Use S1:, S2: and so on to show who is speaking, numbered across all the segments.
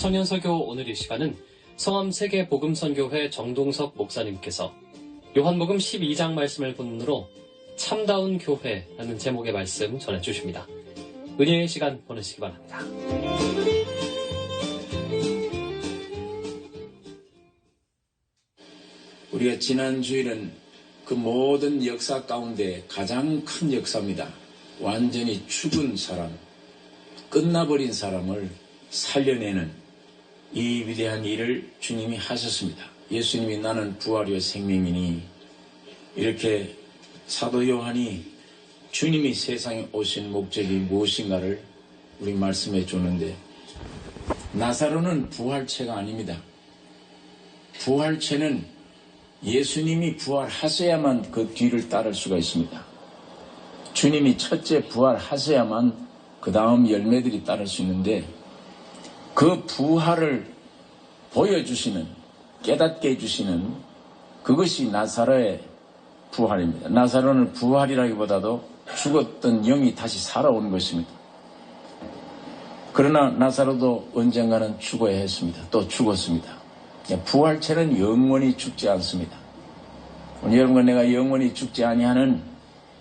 S1: 청년 설교 오늘 이 시간은 성암 세계복음선교회 정동석 목사님께서 요한복음 12장 말씀을 본문으로 참다운 교회라는 제목의 말씀 전해주십니다. 은혜의 시간 보내시기 바랍니다.
S2: 우리가 지난 주일은 그 모든 역사 가운데 가장 큰 역사입니다. 완전히 죽은 사람, 끝나버린 사람을 살려내는 이 위대한 일을 주님이 하셨습니다. 예수님이 나는 부활이요 생명이니, 이렇게 사도 요한이 주님이 세상에 오신 목적이 무엇인가를 우리 말씀해 주는데, 나사로는 부활체가 아닙니다. 부활체는 예수님이 부활하셔야만 그 뒤를 따를 수가 있습니다. 주님이 첫째 부활하셔야만 그 다음 열매들이 따를 수 있는데, 그 부활을 보여주시는, 깨닫게 해주시는 그것이 나사로의 부활입니다. 나사로는 부활이라기보다도 죽었던 영이 다시 살아온 것입니다. 그러나 나사로도 언젠가는 죽어야 했습니다. 또 죽었습니다. 부활체는 영원히 죽지 않습니다. 오늘 여러분과 내가 영원히 죽지 아니하는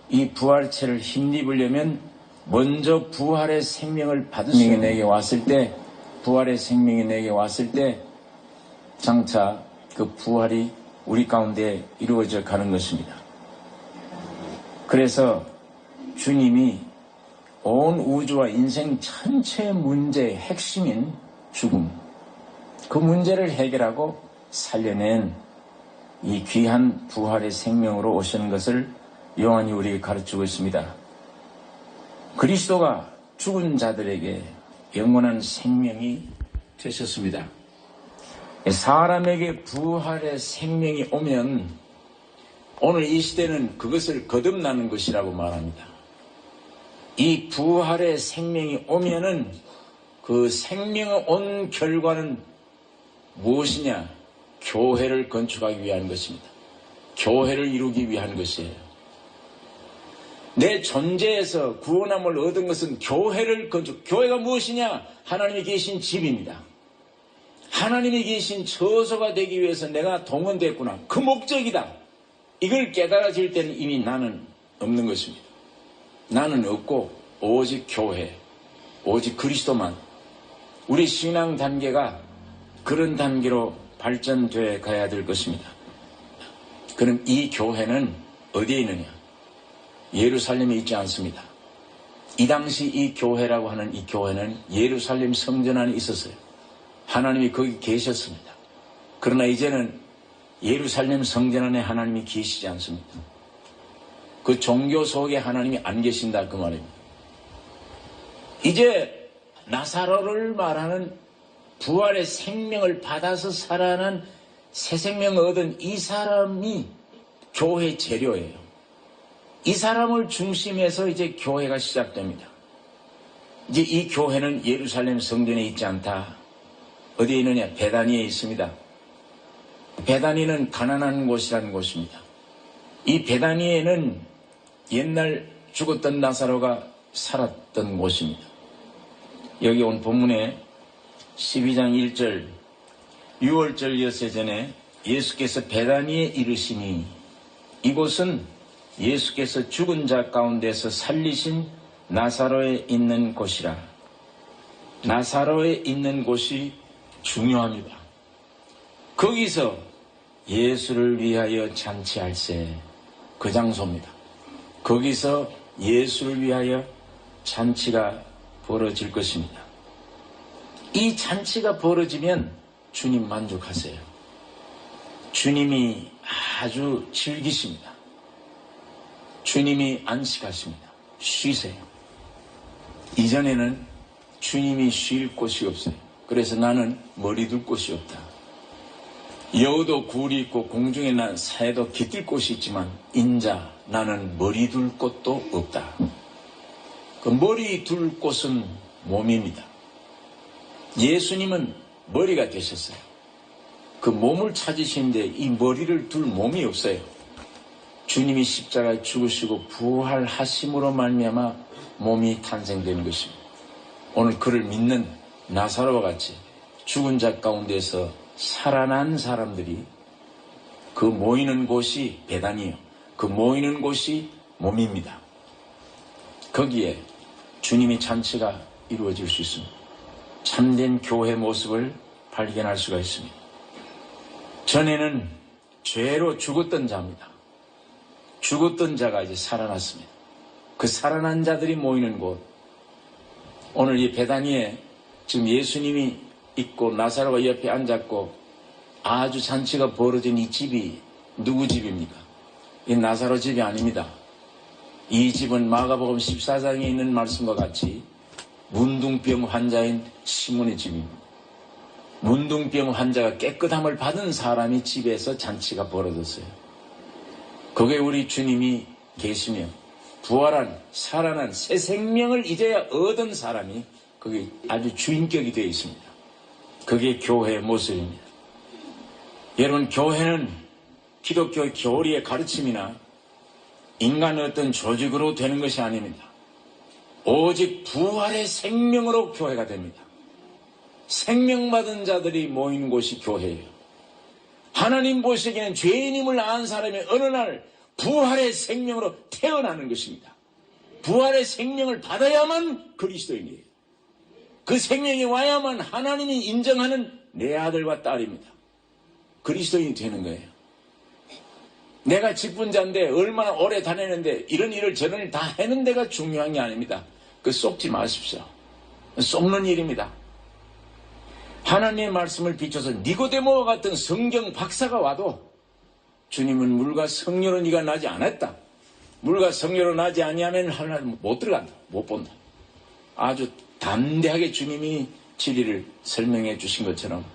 S2: 이 부활체를 힘입으려면 먼저 부활의 생명을 받을 수 있는 내게 왔을 때, 부활의 생명이 내게 왔을 때 장차 그 부활이 우리 가운데 이루어져 가는 것입니다. 그래서 주님이 온 우주와 인생 전체의 문제의 핵심인 죽음, 그 문제를 해결하고 살려낸 이 귀한 부활의 생명으로 오시는 것을 요한이 우리에게 가르치고 있습니다. 그리스도가 죽은 자들에게 영원한 생명이 되셨습니다. 사람에게 부활의 생명이 오면 오늘 이 시대는 그것을 거듭나는 것이라고 말합니다. 이 부활의 생명이 오면은 그 생명의 온 결과는 무엇이냐? 교회를 건축하기 위한 것입니다. 교회를 이루기 위한 것이에요. 내 존재에서 구원함을 얻은 것은 교회를 교회가 무엇이냐? 하나님이 계신 집입니다. 하나님이 계신 처소가 되기 위해서 내가 동원됐구나. 그 목적이다. 이걸 깨달아질 때는 이미 나는 없는 것입니다. 나는 없고 오직 교회, 오직 그리스도만. 우리 신앙 단계가 그런 단계로 발전되어 가야 될 것입니다. 그럼 이 교회는 어디에 있느냐? 예루살렘에 있지 않습니다. 이 당시 이 교회라고 하는 이 교회는 예루살렘 성전 안에 있었어요. 하나님이 거기 계셨습니다. 그러나 이제는 예루살렘 성전 안에 하나님이 계시지 않습니다. 그 종교 속에 하나님이 안 계신다, 그 말입니다. 이제 나사로를 말하는 부활의 생명을 받아서 살아난 새 생명을 얻은 이 사람이 교회 재료예요. 이 사람을 중심해서 이제 교회가 시작됩니다. 이제 이 교회는 예루살렘 성전에 있지 않다. 어디에 있느냐? 베다니에 있습니다. 베다니는 가난한 곳이라는 곳입니다. 이 베다니에는 옛날 죽었던 나사로가 살았던 곳입니다. 여기 온 본문에 12장 1절, 6월절 엿새 전에 예수께서 베다니에 이르시니, 이곳은 예수께서 죽은 자 가운데서 살리신 나사로에 있는 곳이라. 나사로에 있는 곳이 중요합니다. 거기서 예수를 위하여 잔치할세, 그 장소입니다. 거기서 예수를 위하여 잔치가 벌어질 것입니다. 이 잔치가 벌어지면 주님 만족하세요. 주님이 아주 즐기십니다. 주님이 안식하십니다. 쉬세요. 이전에는 주님이 쉴 곳이 없어요. 그래서 나는 머리 둘 곳이 없다. 여우도 굴이 있고 공중에 난 새도 깃들 곳이 있지만 인자 나는 머리 둘 곳도 없다. 그 머리 둘 곳은 몸입니다. 예수님은 머리가 되셨어요. 그 몸을 찾으시는데 이 머리를 둘 몸이 없어요. 주님이 십자가에 죽으시고 부활하심으로 말미암아 몸이 탄생되는 것입니다. 오늘 그를 믿는 나사로와 같이 죽은 자 가운데서 살아난 사람들이 그 모이는 곳이 베단이요. 그 모이는 곳이 몸입니다. 거기에 주님의 잔치가 이루어질 수 있습니다. 참된 교회 모습을 발견할 수가 있습니다. 전에는 죄로 죽었던 자입니다. 죽었던 자가 이제 살아났습니다. 그 살아난 자들이 모이는 곳. 오늘 이 베다니에 지금 예수님이 있고 나사로가 옆에 앉았고 아주 잔치가 벌어진 이 집이 누구 집입니까? 이 나사로 집이 아닙니다. 이 집은 마가복음 14장에 있는 말씀과 같이 문둥병 환자인 시몬의 집입니다. 문둥병 환자가 깨끗함을 받은 사람이 집에서 잔치가 벌어졌어요. 거기에 우리 주님이 계시며 부활한 살아난 새 생명을 이제야 얻은 사람이 거기 아주 주인격이 되어 있습니다. 그게 교회의 모습입니다. 여러분, 교회는 기독교의 교리의 가르침이나 인간의 어떤 조직으로 되는 것이 아닙니다. 오직 부활의 생명으로 교회가 됩니다. 생명받은 자들이 모이는 곳이 교회예요. 하나님 보시기에는 죄인임을 아는 사람이 어느 날 부활의 생명으로 태어나는 것입니다. 부활의 생명을 받아야만 그리스도인이에요. 그 생명이 와야만 하나님이 인정하는 내 아들과 딸입니다. 그리스도인이 되는 거예요. 내가 직분자인데 얼마나 오래 다녔는데 이런 일을 저런 일 다 해는 데가 중요한 게 아닙니다. 그 쏙지 마십시오. 쏙는 일입니다. 하나님의 말씀을 비춰서 니고데모와 같은 성경 박사가 와도 주님은 물과 성녀로 네가 나지 않았다. 물과 성녀로 나지 아니하면 하나님 못 들어간다. 못 본다. 아주 담대하게 주님이 진리를 설명해 주신 것처럼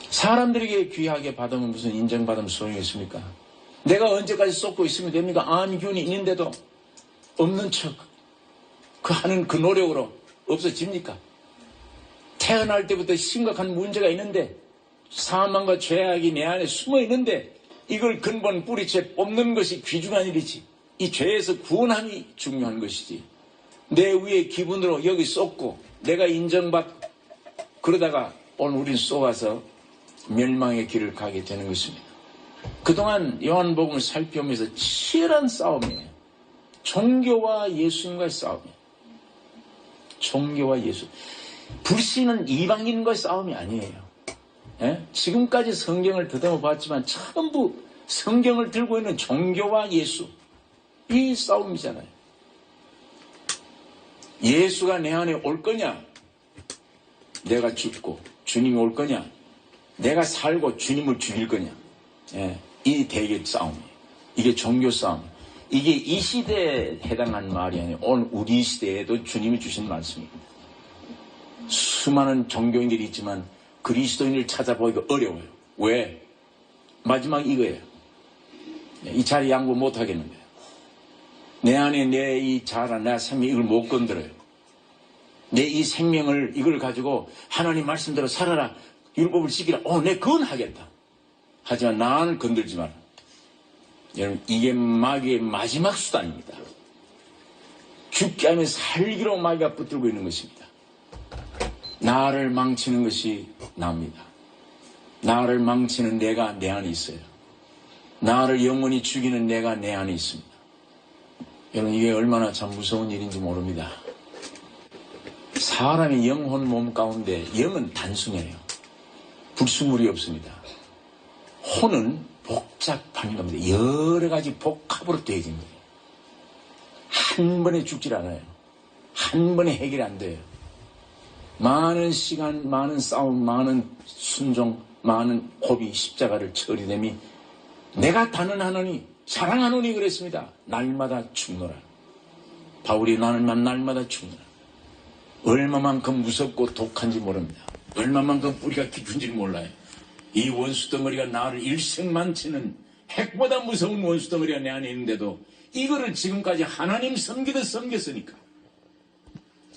S2: 사람들에게 귀하게 받으면 무슨 인정받으면 소용이 있습니까? 내가 언제까지 쏟고 있으면 됩니까? 암균이 있는데도 없는 척 하는 그 노력으로 없어집니까? 태어날 때부터 심각한 문제가 있는데 사망과 죄악이 내 안에 숨어 있는데 이걸 근본 뿌리채 뽑는 것이 귀중한 일이지. 이 죄에서 구원함이 중요한 것이지. 내 위에 기분으로 여기 쏟고 내가 인정받고 그러다가 오늘 우린 쏘아서 멸망의 길을 가게 되는 것입니다. 그동안 요한복음을 살펴보면서 치열한 싸움이에요. 종교와 예수님과의 싸움이에요. 종교와 예수. 불신은 이방인과의 싸움이 아니에요. 예? 지금까지 성경을 더듬어 봤지만 전부 성경을 들고 있는 종교와 예수. 이 싸움이잖아요. 예수가 내 안에 올 거냐? 내가 죽고 주님이 올 거냐? 내가 살고 주님을 죽일 거냐? 예, 이 대결 싸움이에요. 이게 종교 싸움. 이게 이 시대에 해당하는 말이 아니에요. 오늘 우리 시대에도 주님이 주신 말씀입니다. 수많은 종교인들이 있지만 그리스도인을 찾아보기가 어려워요. 왜? 마지막 이거예요. 이 자리 양보 못 하겠는 거예요. 내 안에 내 이 자아나 내 생명 이걸 못 건드려요. 내 이 생명을 이걸 가지고 하나님 말씀대로 살아라. 율법을 지키라. 내 그건 하겠다. 하지만 나는 건들지 마라. 여러분, 이게 마귀의 마지막 수단입니다. 죽게 하면 살기로 마귀가 붙들고 있는 것입니다. 나를 망치는 것이 나입니다. 나를 망치는 내가 내 안에 있어요. 나를 영원히 죽이는 내가 내 안에 있습니다. 여러분, 이게 얼마나 참 무서운 일인지 모릅니다. 사람의 영혼 몸 가운데 영은 단순해요. 불순물이 없습니다. 혼은 복잡한 겁니다. 여러 가지 복합으로 되어진 거예요. 한 번에 죽질 않아요. 한 번에 해결이 안 돼요. 많은 시간, 많은 싸움, 많은 순종, 많은 고비, 십자가를 처리됨이 내가 단언하노니 사랑하노니 그랬습니다. 날마다 죽노라. 바울이 나는 날마다 죽노라. 얼마만큼 무섭고 독한지 모릅니다. 얼마만큼 뿌리가 깊은지를 몰라요. 이 원수덩어리가 나를 일생만치는 핵보다 무서운 원수덩어리가 내 안에 있는데도 이거를 지금까지 하나님 섬기듯 섬겼으니까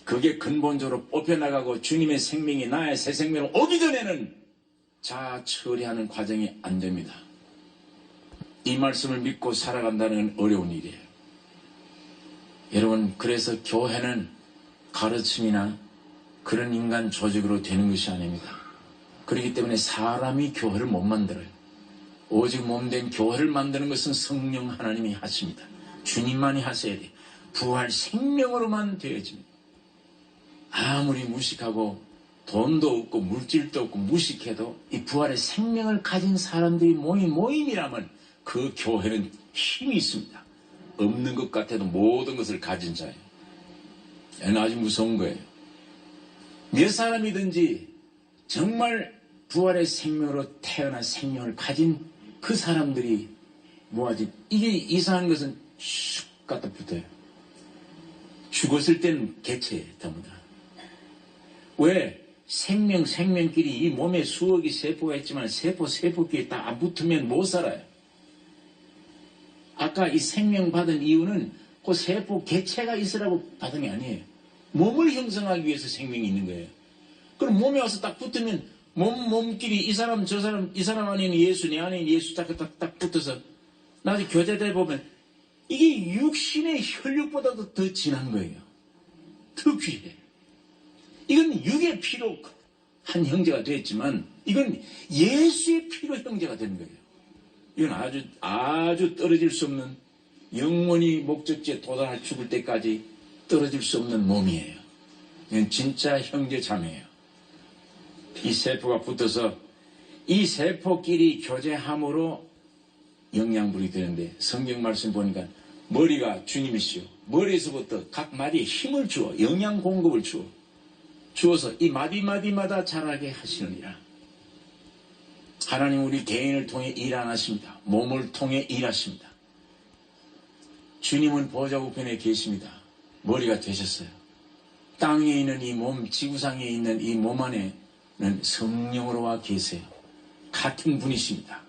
S2: 그게 근본적으로 뽑혀나가고 주님의 생명이 나의 새 생명으로 오기 전에는 자아 처리하는 과정이 안 됩니다. 이 말씀을 믿고 살아간다는 건 어려운 일이에요. 여러분, 그래서 교회는 가르침이나 그런 인간 조직으로 되는 것이 아닙니다. 그렇기 때문에 사람이 교회를 못 만들어요. 오직 몸된 교회를 만드는 것은 성령 하나님이 하십니다. 주님만이 하셔야 돼요. 부활 생명으로만 되어집니다. 아무리 무식하고 돈도 없고 물질도 없고 무식해도 이 부활의 생명을 가진 사람들이 모임이라면 그 교회는 힘이 있습니다. 없는 것 같아도 모든 것을 가진 자예요. 아주 무서운 거예요. 몇 사람이든지 정말 부활의 생명으로 태어난 생명을 가진 그 사람들이 모아진, 이게 이상한 것은 슉 갖다 붙어요. 죽었을 때는 개체예요, 전부 다. 왜? 생명끼리 이 몸에 수억이 세포가 있지만 세포끼리 다 안 붙으면 못 살아요. 아까 이 생명 받은 이유는 그 세포 개체가 있으라고 받은 게 아니에요. 몸을 형성하기 위해서 생명이 있는 거예요. 그럼 몸에 와서 딱 붙으면 몸끼리 이 사람 저 사람 이 사람 안에는 예수 내 안에는 예수 딱 붙어서 나중에 교제돼 보면 이게 육신의 혈육보다도 더 진한 거예요. 더 귀해. 이건 육의 피로 한 형제가 됐지만 이건 예수의 피로 형제가 된 거예요. 이건 아주 떨어질 수 없는, 영원히 목적지에 도달할 죽을 때까지 떨어질 수 없는 몸이에요. 이건 진짜 형제 자매예요. 이 세포가 붙어서 이 세포끼리 교제함으로 영양분이 되는데, 성경 말씀 보니까 머리가 주님이시오. 머리에서부터 각 마디에 힘을 주어 영양 공급을 주어서 이 마디마디마다 자라게 하시느니라. 하나님 우리 개인을 통해 일 안 하십니다. 몸을 통해 일하십니다. 주님은 보좌 우편에 계십니다. 머리가 되셨어요. 땅에 있는 이 몸, 지구상에 있는 이 몸 안에는 성령으로 와 계세요. 같은 분이십니다.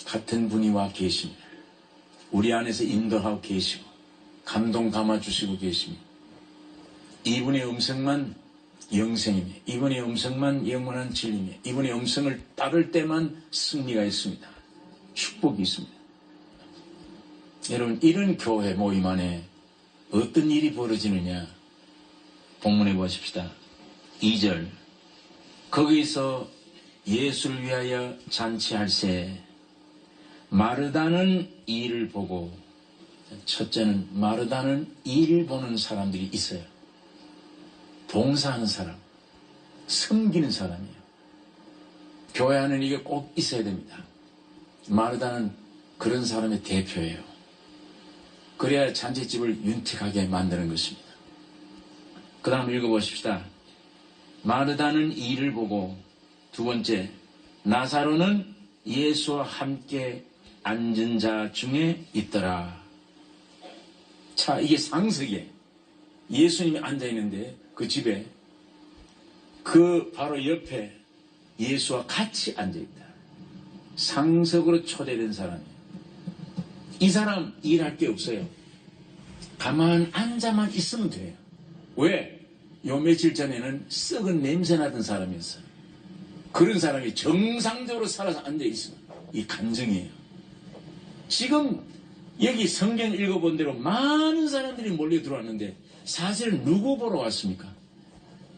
S2: 같은 분이 와 계십니다. 우리 안에서 인도하고 계시고 감동 담아주시고 계십니다. 이분의 음성만 영생이며 이분의 음성만 영원한 진리며 이분의 음성을 따를 때만 승리가 있습니다. 축복이 있습니다. 여러분, 이런 교회 모임 안에 어떤 일이 벌어지느냐 본문에 보십시다. 2절, 거기서 예수를 위하여 잔치할세 마르다는 일을 보고, 첫째는 마르다는 일을 보는 사람들이 있어요. 봉사하는 사람, 섬기는 사람이에요. 교회 안에는 이게 꼭 있어야 됩니다. 마르다는 그런 사람의 대표예요. 그래야 잔치집을 윤택하게 만드는 것입니다. 그 다음 읽어보십시다. 마르다는 일을 보고, 두 번째, 나사로는 예수와 함께 앉은 자 중에 있더라. 자, 이게 상석이에요. 예수님이 앉아있는데 그 집에 그 바로 옆에 예수와 같이 앉아있다. 상석으로 초대된 사람이에요. 이 사람 일할 게 없어요. 가만 앉아만 있으면 돼요. 왜? 요 며칠 전에는 썩은 냄새 나던 사람이었어요. 그런 사람이 정상적으로 살아서 앉아있으면 이 간증이에요. 지금 여기 성경 읽어본 대로 많은 사람들이 몰려 들어왔는데 사실 누구 보러 왔습니까?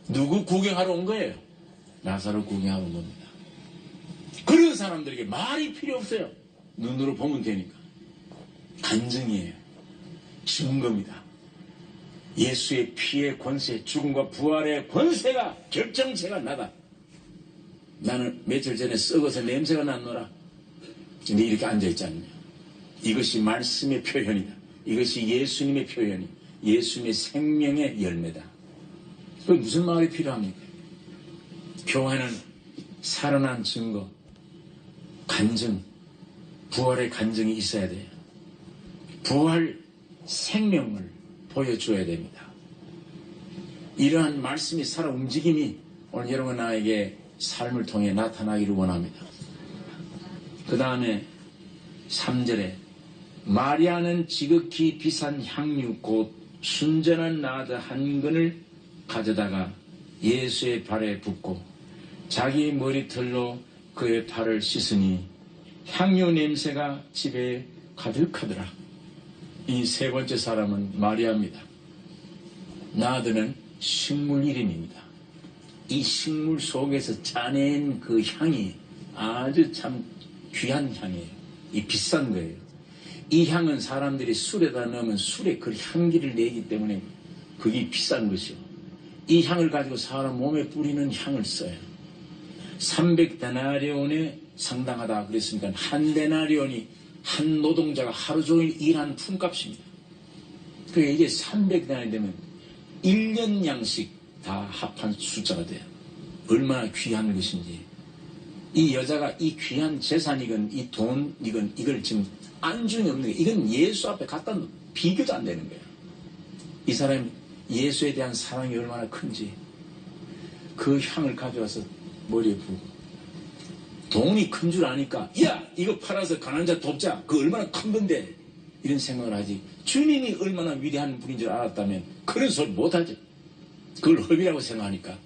S2: 누구 구경하러 온 거예요? 나사로 구경하러 온 겁니다. 그런 사람들에게 말이 필요 없어요. 눈으로 보면 되니까. 간증이에요. 증거입니다. 예수의 피의 권세, 죽음과 부활의 권세가, 결정체가 나다. 나는 며칠 전에 썩어서 냄새가 났노라. 근데 이렇게 앉아있잖아요. 이것이 말씀의 표현이다. 이것이 예수님의 표현이, 예수님의 생명의 열매다. 그게 무슨 말이 필요합니까? 교회는 살아난 증거, 간증, 부활의 간증이 있어야 돼요. 부활 생명을 보여줘야 됩니다. 이러한 말씀이 살아 움직임이 오늘 여러분 나에게 삶을 통해 나타나기를 원합니다. 그 다음에 3절에 마리아는 지극히 비싼 향유 곧 순전한 나드 한 근을 가져다가 예수의 발에 붓고 자기 머리털로 그의 발을 씻으니 향유 냄새가 집에 가득하더라. 이 세 번째 사람은 마리아입니다. 나드는 식물 이름입니다. 이 식물 속에서 짜낸 그 향이 아주 참 귀한 향이에요. 이 비싼 거예요. 이 향은 사람들이 술에다 넣으면 술에 그 향기를 내기 때문에 그게 비싼 것이요. 이 향을 가지고 사람 몸에 뿌리는 향을 써요. 300데나리온에 상당하다 그랬으니까 한 데나리온이 한 노동자가 하루 종일 일한 품값입니다. 그러니까 이게 300데나리 되면 1년 양식 다 합한 숫자가 돼요. 얼마나 귀한 것인지. 이 여자가 이 귀한 재산이건 이 돈 이걸 지금 안중이 없는 게 이건 예수 앞에 갖다 비교도 안 되는 거예요. 이 사람이 예수에 대한 사랑이 얼마나 큰지 그 향을 가져와서 머리에 부고 돈이 큰 줄 아니까 야 이거 팔아서 가난한 자 돕자 그 얼마나 큰 건데 이런 생각을 하지. 주님이 얼마나 위대한 분인 줄 알았다면 그런 소리 못하지. 그걸 허비라고 생각하니까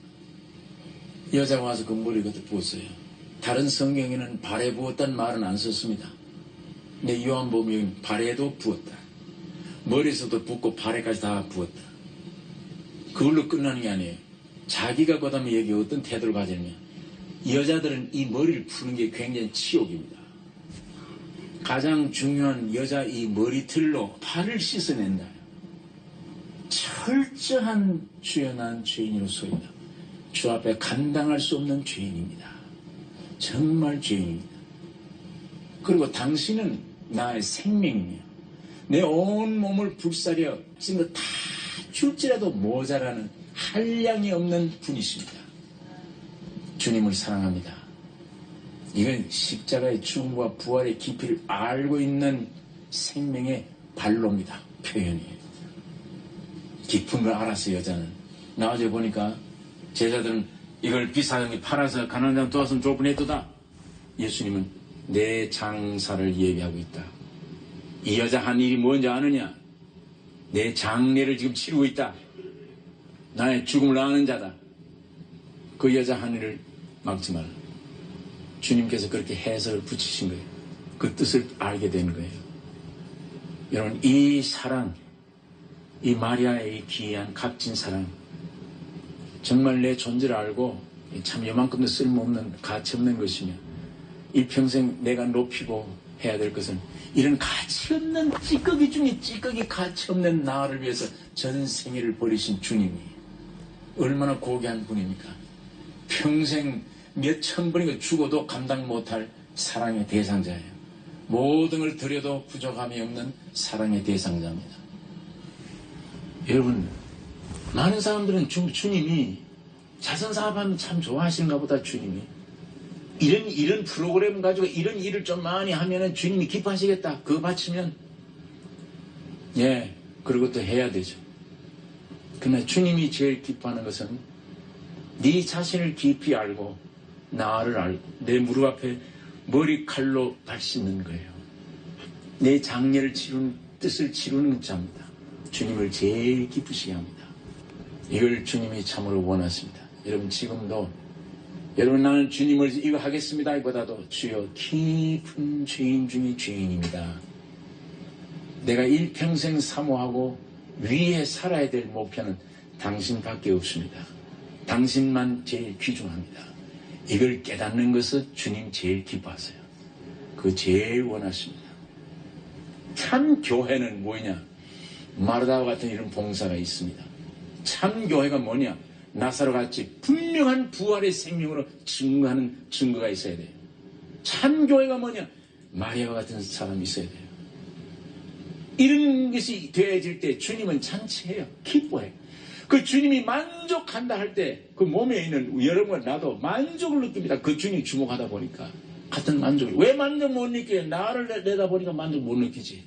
S2: 여자가 와서 그 머리에 그때 부었어요. 다른 성경에는 발에 부었다는 말은 안 썼습니다. 근데 요한복음은 발에도 부었다. 머리에서도 붓고 발에까지 다 부었다. 그걸로 끝나는 게 아니에요. 자기가 그 다음에 여기 어떤 태도를 가지느냐. 여자들은 이 머리를 푸는 게 굉장히 치욕입니다. 가장 중요한 여자 이 머리털로 발을 씻어낸다. 철저한 주연한 죄인으로서이다. 주 앞에 감당할 수 없는 죄인입니다. 정말 죄인입니다. 그리고 당신은 나의 생명이며 내 온 몸을 불사려 쓴 거 다 줄지라도 모자라는 한량이 없는 분이십니다. 주님을 사랑합니다. 이건 십자가의 죽음과 부활의 깊이를 알고 있는 생명의 발로입니다. 표현이에요. 깊은 걸 알았어요. 여자는. 나중에 보니까 제자들은 이걸 비싸게 팔아서 가난한 자를 도왔으면 좋겠다. 예수님은 내 장사를 얘기하고 있다. 이 여자 한 일이 뭔지 아느냐? 내 장례를 지금 치르고 있다. 나의 죽음을 아는 자다. 그 여자 한 일을 막지 말라. 주님께서 그렇게 해석을 붙이신 거예요. 그 뜻을 알게 된 거예요. 여러분, 이 사랑, 이 마리아의 이 귀한 값진 사랑, 정말 내 존재를 알고 참 요만큼도 쓸모없는 가치없는 것이며 일평생 내가 높이고 해야 될 것은 이런 가치없는 찌꺼기 중에 찌꺼기 가치없는 나를 위해서 전 생애를 버리신 주님이 얼마나 고귀한 분입니까? 평생 몇천 번이고 죽어도 감당 못할 사랑의 대상자예요. 모든 걸 드려도 부족함이 없는 사랑의 대상자입니다. 여러분, 많은 사람들은 주님이 자선사업하면 참 좋아하시는가 보다. 주님이 이런 프로그램 가지고 이런 일을 좀 많이 하면은 주님이 기뻐하시겠다. 그거 바치면 그리고 또 해야 되죠. 그러나 주님이 제일 기뻐하는 것은 네 자신을 깊이 알고 나를 알고 내 무릎 앞에 머리칼로 발 씻는 거예요. 내 장례를 치르는 뜻을 치르는 자입니다. 주님을 제일 기쁘시게 합니다. 이걸 주님이 참으로 원하십니다. 여러분, 지금도 여러분, 나는 주님을 이거 하겠습니다 이보다도 주여 깊은 죄인 중에 죄인입니다. 내가 일평생 사모하고 위에 살아야 될 목표는 당신밖에 없습니다. 당신만 제일 귀중합니다. 이걸 깨닫는 것을 주님 제일 기뻐하세요. 그거 제일 원하십니다. 참 교회는 뭐냐? 마르다와 같은 이런 봉사가 있습니다. 참 교회가 뭐냐? 나사로 같이 분명한 부활의 생명으로 증거하는 증거가 있어야 돼요. 참 교회가 뭐냐? 마리아와 같은 사람이 있어야 돼요. 이런 것이 되어질 때 주님은 잔치해요. 기뻐해요. 그 주님이 만족한다 할 때 그 몸에 있는 여러분과 나도 만족을 느낍니다. 그 주님 주목하다 보니까 같은 만족을. 왜 만족 못 느껴요? 나를 내다보니까 만족 못 느끼지.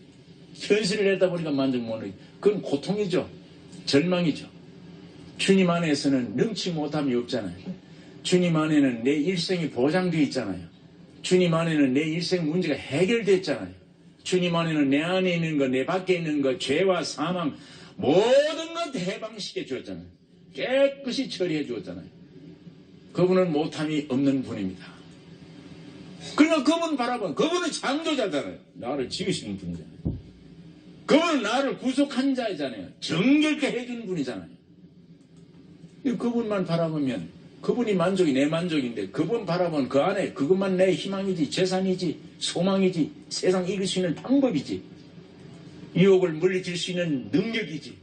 S2: 현실을 내다보니까 만족 못 느끼지. 그건 고통이죠. 절망이죠. 주님 안에서는 능치 못함이 없잖아요. 주님 안에는 내 일생이 보장되어 있잖아요. 주님 안에는 내 일생 문제가 해결됐잖아요. 주님 안에는 내 안에 있는 것, 내 밖에 있는 것, 죄와 사망 모든 것 해방시켜 주었잖아요. 깨끗이 처리해 주었잖아요. 그분은 못함이 없는 분입니다. 그러나 그분 바라보면 그분은 창조자잖아요. 나를 지으시는 분이잖아요. 그분은 나를 구속한 자이잖아요. 정결케 해주는 분이잖아요. 그분만 바라보면 그분이 만족이 내 만족인데 그분 바라본 그 안에 그것만 내 희망이지, 재산이지, 소망이지, 세상 이길 수 있는 방법이지, 유혹을 물리칠 수 있는 능력이지,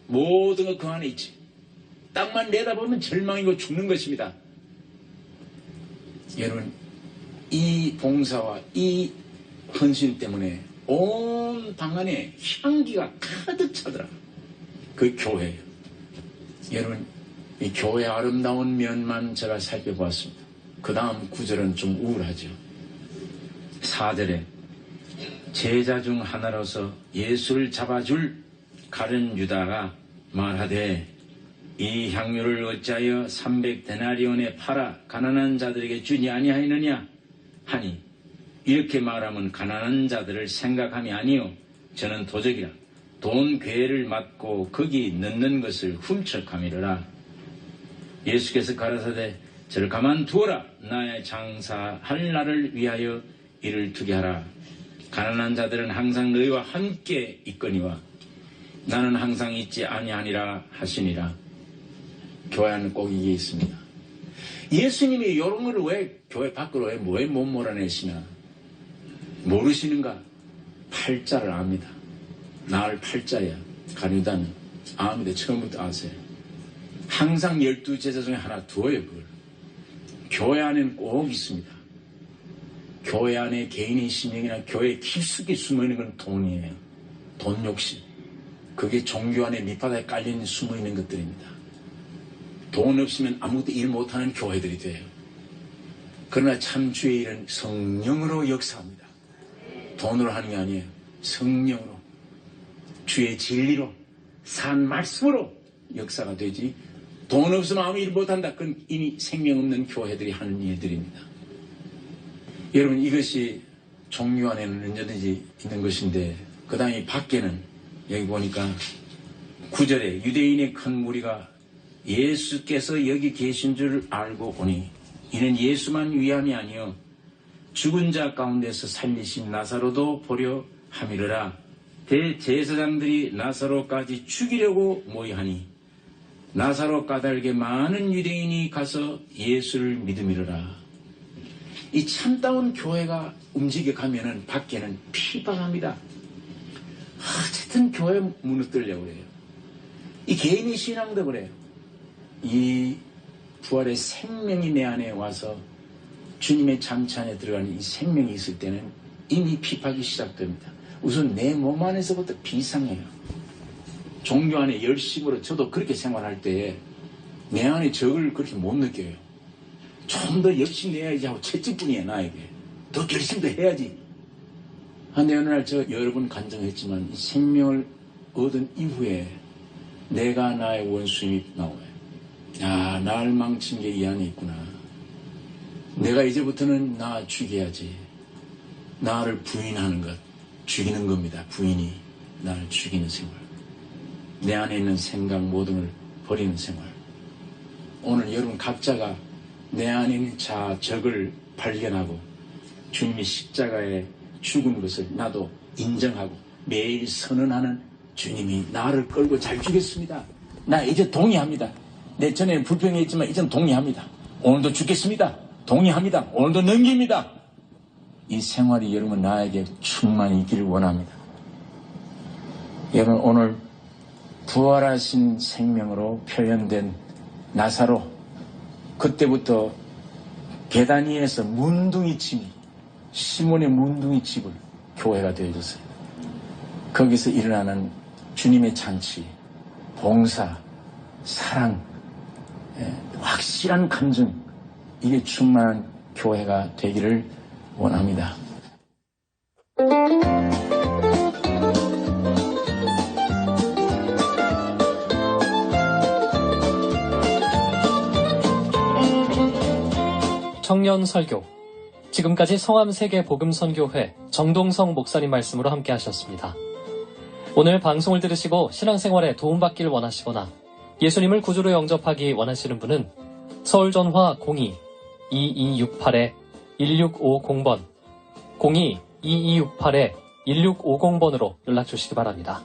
S2: 모든 것 그 안에 있지. 땅만 내다보면 절망이고 죽는 것입니다. 여러분, 이 봉사와 이 헌신 때문에 온 방안에 향기가 가득 차더라. 그 교회예요. 여러분, 이 교회의 아름다운 면만 제가 살펴보았습니다. 그 다음 구절은 좀 우울하죠. 4절에 제자 중 하나로서 예수를 잡아줄 가룟 유다가 말하되 이 향료를 어찌하여 300데나리온에 팔아 가난한 자들에게 주니 아니하였느냐 하니 이렇게 말하면 가난한 자들을 생각함이 아니요 저는 도적이라 돈 괴를 맞고 거기 넣는 것을 훔쳐가미르라. 예수께서 가라사대 저를 가만두어라. 나의 장사할 날을 위하여 이를 두게 하라. 가난한 자들은 항상 너희와 함께 있거니와 나는 항상 있지 아니하니라 하시니라. 교회 안은 꼭 이게 있습니다. 예수님이 이런 걸 왜 교회 밖으로 왜 못 몰아내시나 모르시는가? 팔자를 압니다. 나를 팔자야. 가룟유다는 압니다. 처음부터 아세요. 항상 12제자 중에 하나 두어요. 그걸. 교회 안에는 꼭 있습니다. 교회 안에 개인의 신령이나 교회 깊숙이 숨어있는 건 돈이에요. 돈 욕심. 그게 종교 안에 밑바닥에 깔려있는 숨어있는 것들입니다. 돈 없으면 아무것도 일 못하는 교회들이 돼요. 그러나 참 주의 일은 성령으로 역사합니다. 돈으로 하는 게 아니에요. 성령으로, 주의 진리로, 산 말씀으로 역사가 되지. 돈 없으면 아무 일 못한다. 그건 이미 생명 없는 교회들이 하는 일들입니다. 여러분, 이것이 종교 안에는 언제든지 있는 것인데 그 다음에 밖에는 여기 보니까 9절에 유대인의 큰 무리가 예수께서 여기 계신 줄 알고 보니 이는 예수만 위함이 아니요 죽은 자 가운데서 살리신 나사로도 보려 함이르라. 대제사장들이 나사로까지 죽이려고 모이하니 나사로 까닭에 많은 유대인이 가서 예수를 믿음이르라. 이 참다운 교회가 움직여가면은 밖에는 피방합니다. 어쨌든 교회 무너뜨리려고 그래요. 이 개인의 신앙도 그래요. 이 부활의 생명이 내 안에 와서 주님의 잠시 안에 들어가는 이 생명이 있을 때는 이미 피박이 시작됩니다. 우선 내 몸 안에서부터 비상해요. 종교 안에 열심으로 저도 그렇게 생활할 때 내 안에 적을 그렇게 못 느껴요. 좀 더 열심히 해야지 하고 채찍뿐이에요. 나에게 더 결심도 해야지. 근데 어느 날 저 여러 번 간증했지만 이 생명을 얻은 이후에 내가 나의 원수임이 나와요. 야, 나를 망친 게 이 안에 있구나. 내가 이제부터는 나 죽여야지. 나를 부인하는 것, 죽이는 겁니다. 부인이 나를 죽이는 생활. 내 안에 있는 생각 모든 걸 버리는 생활. 오늘 여러분 각자가 내 안에 있는 적을 발견하고 주님이 십자가에 죽은 것을 나도 인정하고 매일 선언하는 주님이 나를 끌고 잘 죽였습니다. 나 이제 동의합니다. 내 전에는 불평했지만 이제는 동의합니다. 오늘도 죽겠습니다. 동의합니다. 오늘도 넘깁니다. 이 생활이 여러분 나에게 충만히 있기를 원합니다. 여러분 오늘 부활하신 생명으로 표현된 나사로, 그때부터 베다니에서 문둥이 집이, 시몬의 문둥이 집을 교회가 되어졌어요. 거기서 일어나는 주님의 잔치, 봉사, 사랑, 확실한 감정, 이게 충만한 교회가 되기를 원합니다.
S1: 청년 설교. 지금까지 성암세계복음선교회 정동성 목사님 말씀으로 함께 하셨습니다. 오늘 방송을 들으시고 신앙생활에 도움받길 원하시거나 예수님을 구주로 영접하기 원하시는 분은 서울전화 02-2268-1650번 02-2268-1650번으로 연락 주시기 바랍니다.